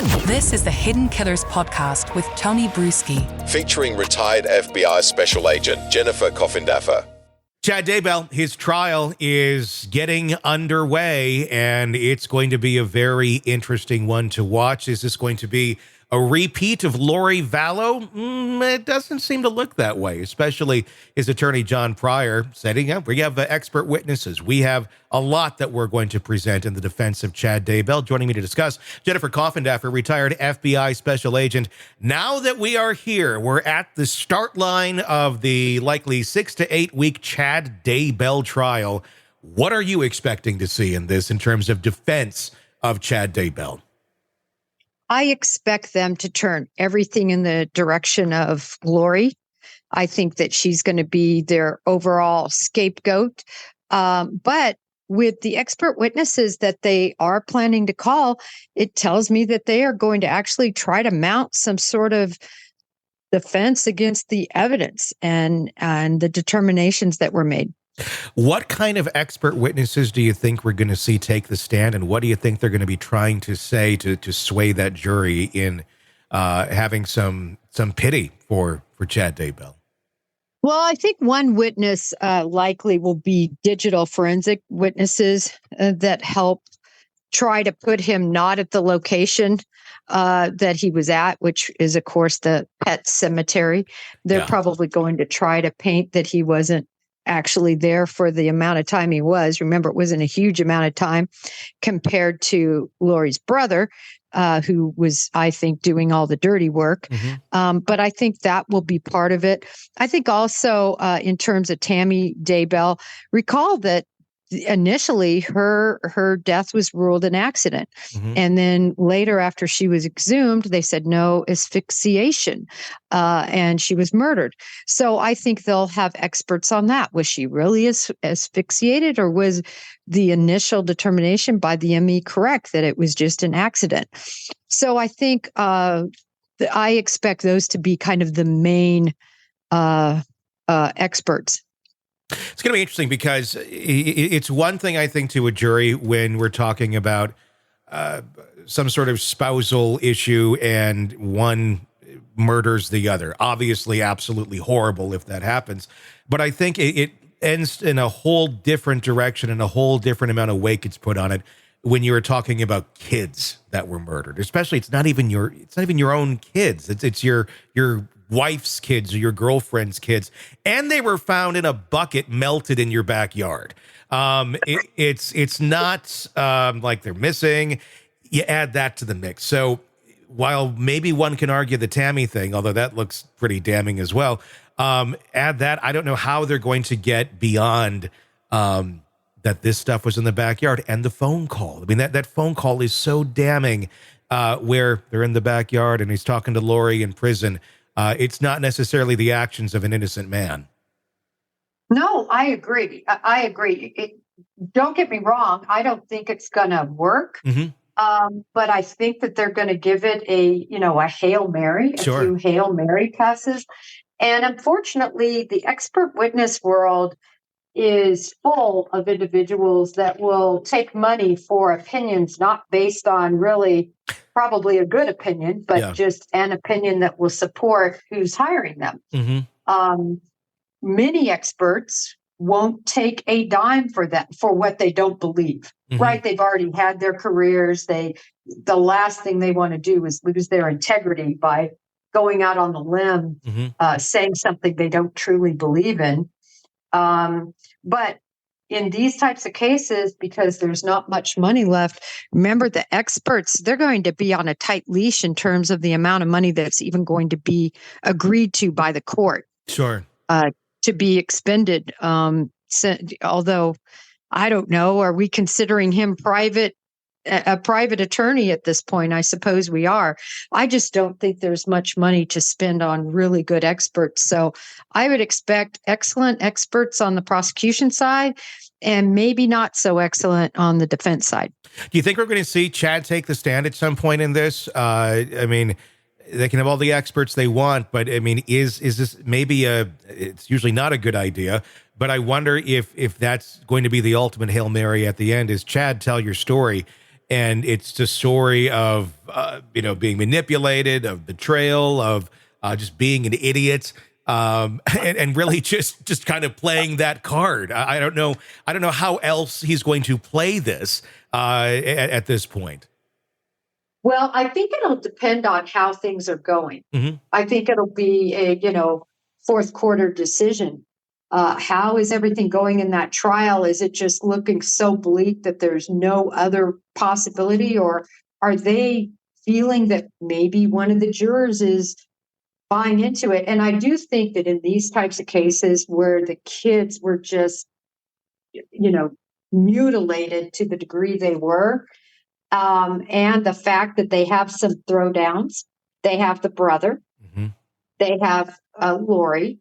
This is the Hidden Killers podcast with Tony Brueski, featuring retired FBI Special Agent Jennifer Coffindaffer. Chad Daybell, his trial is getting underway, and it's going to be a very interesting one to watch. Is this going to be a repeat of Lori Vallow? It doesn't seem to look that way, especially his attorney, John Pryor, setting up. We have expert witnesses. We have a lot that we're going to present in the defense of Chad Daybell. Joining me to discuss, Jennifer Coffindaffer, retired FBI Special Agent. Now that we are here, we're at the start line of the likely 6 to 8 week Chad Daybell trial. What are you expecting to see in this in terms of defense of Chad Daybell? I expect them to turn everything in the direction of Lori. I think that she's going to be their overall scapegoat. But with the expert witnesses that they are planning to call, it tells me that they are going to actually try to mount some sort of defense against the evidence and the determinations that were made. What kind of expert witnesses do you think we're going to see take the stand, and what do you think they're going to be trying to say to sway that jury in having some pity for Chad Daybell? Well, I think one witness likely will be digital forensic witnesses that help try to put him not at the location that he was at, which is, of course, the pet cemetery. They're probably going to try to paint that he wasn't actually there for the amount of time he was. Remember, it wasn't a huge amount of time compared to Lori's brother, who was, I think, doing all the dirty work. Mm-hmm. But I think that will be part of it. I think also in terms of Tammy Daybell, recall that initially her death was ruled an accident. Mm-hmm. And then later, after she was exhumed, they said no, asphyxiation, and she was murdered. So I think they'll have experts on that. Was she really asphyxiated, or was the initial determination by the ME correct that it was just an accident? So I think I expect those to be kind of the main experts. It's going to be interesting because it's one thing, I think, to a jury when we're talking about some sort of spousal issue and one murders the other. Obviously, absolutely horrible if that happens. But I think it ends in a whole different direction and a whole different amount of weight gets put on it when you're talking about kids that were murdered. Especially, it's not even your own kids. It's your wife's kids or your girlfriend's kids, and they were found in a bucket melted in your backyard. It's not like they're missing. You add that to the mix. So while maybe one can argue the Tammy thing, although that looks pretty damning as well, add that. I don't know how they're going to get beyond that this stuff was in the backyard and the phone call. I mean, that phone call is so damning where they're in the backyard and he's talking to Lori in prison. It's not necessarily the actions of an innocent man. No, I agree. I agree. Don't get me wrong. I don't think it's going to work. Mm-hmm. But I think that they're going to give it a Hail Mary, a few Hail Mary passes. And unfortunately, the expert witness world is full of individuals that will take money for opinions not based on really probably a good opinion, but just an opinion that will support who's hiring them. Mm-hmm. Many experts won't take a dime for what they don't believe, mm-hmm. right? They've already had their careers. The last thing they want to do is lose their integrity by going out on the limb, mm-hmm. Saying something they don't truly believe in. But in these types of cases, because there's not much money left, remember the experts, they're going to be on a tight leash in terms of the amount of money that's even going to be agreed to by the court. Sure. To be expended. Although, I don't know, are we considering him a private attorney at this point? I suppose we are. I just don't think there's much money to spend on really good experts. So I would expect excellent experts on the prosecution side and maybe not so excellent on the defense side. Do you think we're going to see Chad take the stand at some point in this? I mean, they can have all the experts they want, but I mean, is this maybe it's usually not a good idea, but I wonder if that's going to be the ultimate Hail Mary at the end is Chad, tell your story. And it's the story of, being manipulated, of betrayal, of just being an idiot, and really just kind of playing that card. I don't know how else he's going to play this at this point. Well, I think it'll depend on how things are going. Mm-hmm. I think it'll be a, fourth quarter decision. How is everything going in that trial? Is it just looking so bleak that there's no other possibility? Or are they feeling that maybe one of the jurors is buying into it? And I do think that in these types of cases where the kids were just, mutilated to the degree they were, and the fact that they have some throwdowns, they have the brother, Mm-hmm. they have Lori.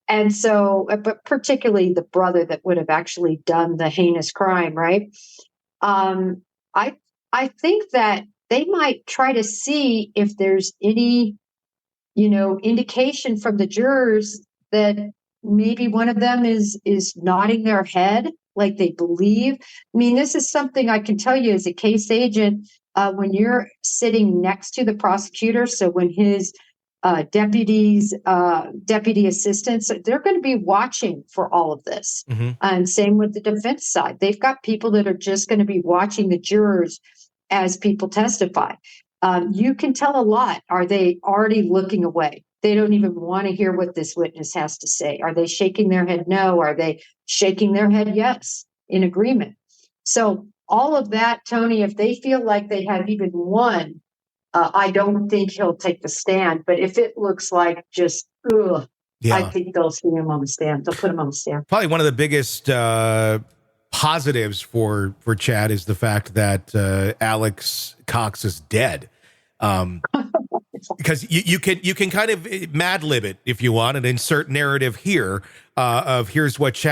And so, but particularly the brother that would have actually done the heinous crime, right? I think that they might try to see if there's any, indication from the jurors that maybe one of them is nodding their head like they believe. I mean, this is something I can tell you as a case agent, when you're sitting next to the prosecutor. So when his deputy assistants, they're going to be watching for all of this. Mm-hmm. And same with the defense side. They've got people that are just going to be watching the jurors as people testify. You can tell a lot. Are they already looking away? They don't even want to hear what this witness has to say. Are they shaking their head no? Are they shaking their head yes, in agreement? So all of that, Tony, if they feel like they have even one, I don't think he'll take the stand. But if it looks like just, I think they'll see him on the stand. They'll put him on the stand. Probably one of the biggest positives for Chad is the fact that Alex Cox is dead. Because you can kind of mad lib it if you want and insert narrative here of here's what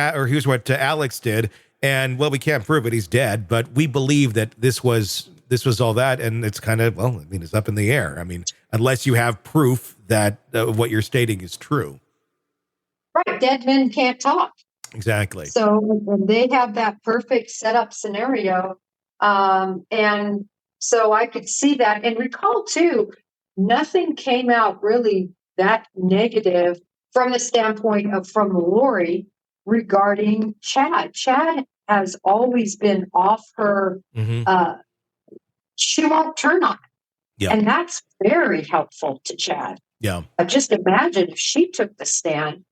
Alex did, and well, we can't prove it, he's dead, but we believe that this was all that, and it's kind of, well, I mean, it's up in the air. I mean, unless you have proof that what you're stating is true. Right, dead men can't talk. Exactly. So when they have that perfect setup scenario, and so I could see that, and recall too, nothing came out really that negative from the standpoint of from Lori regarding Chad. Chad has always been off her. Mm-hmm. She won't turn on it. Yeah. And that's very helpful to Chad. Yeah. Just imagine if she took the stand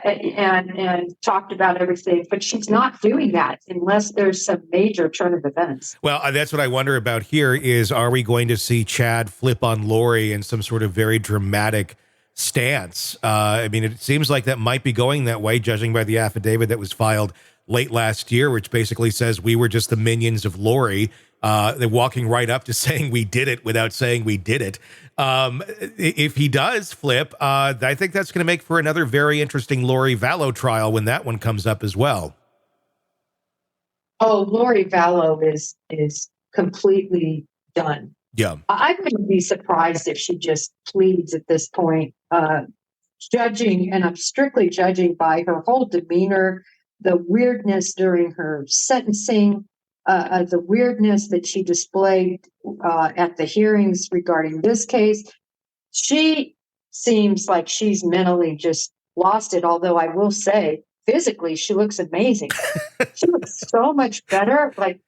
and talked about everything, but she's not doing that unless there's some major turn of events. Well, that's what I wonder about here is, are we going to see Chad flip on Lori in some sort of very dramatic stance? I mean, it seems like that might be going that way, judging by the affidavit that was filed late last year, which basically says we were just the minions of Lori. They're walking right up to saying we did it without saying we did it. If he does flip, I think that's going to make for another very interesting Lori Vallow trial when that one comes up as well. Oh, Lori Vallow is completely done. Yeah. I wouldn't be surprised if she just pleads at this point, judging, and I'm strictly judging by her whole demeanor, the weirdness during her sentencing, the weirdness that she displayed at the hearings regarding this case. She seems like she's mentally just lost it, although I will say physically she looks amazing. She looks so much better. Like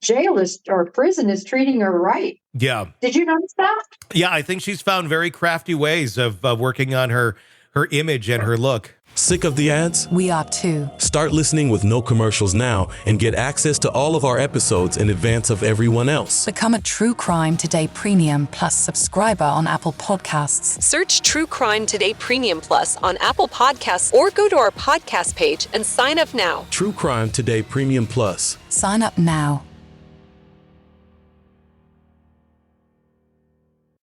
jail is, or prison is treating her right. Yeah. Did you notice that? Yeah, I think she's found very crafty ways of working on her image and her look. Sick of the ads? We are too. Start listening with no commercials now and get access to all of our episodes in advance of everyone else. Become a True Crime Today Premium Plus subscriber on Apple Podcasts. Search True Crime Today Premium Plus on Apple Podcasts or go to our podcast page and sign up now. True Crime Today Premium Plus. Sign up now.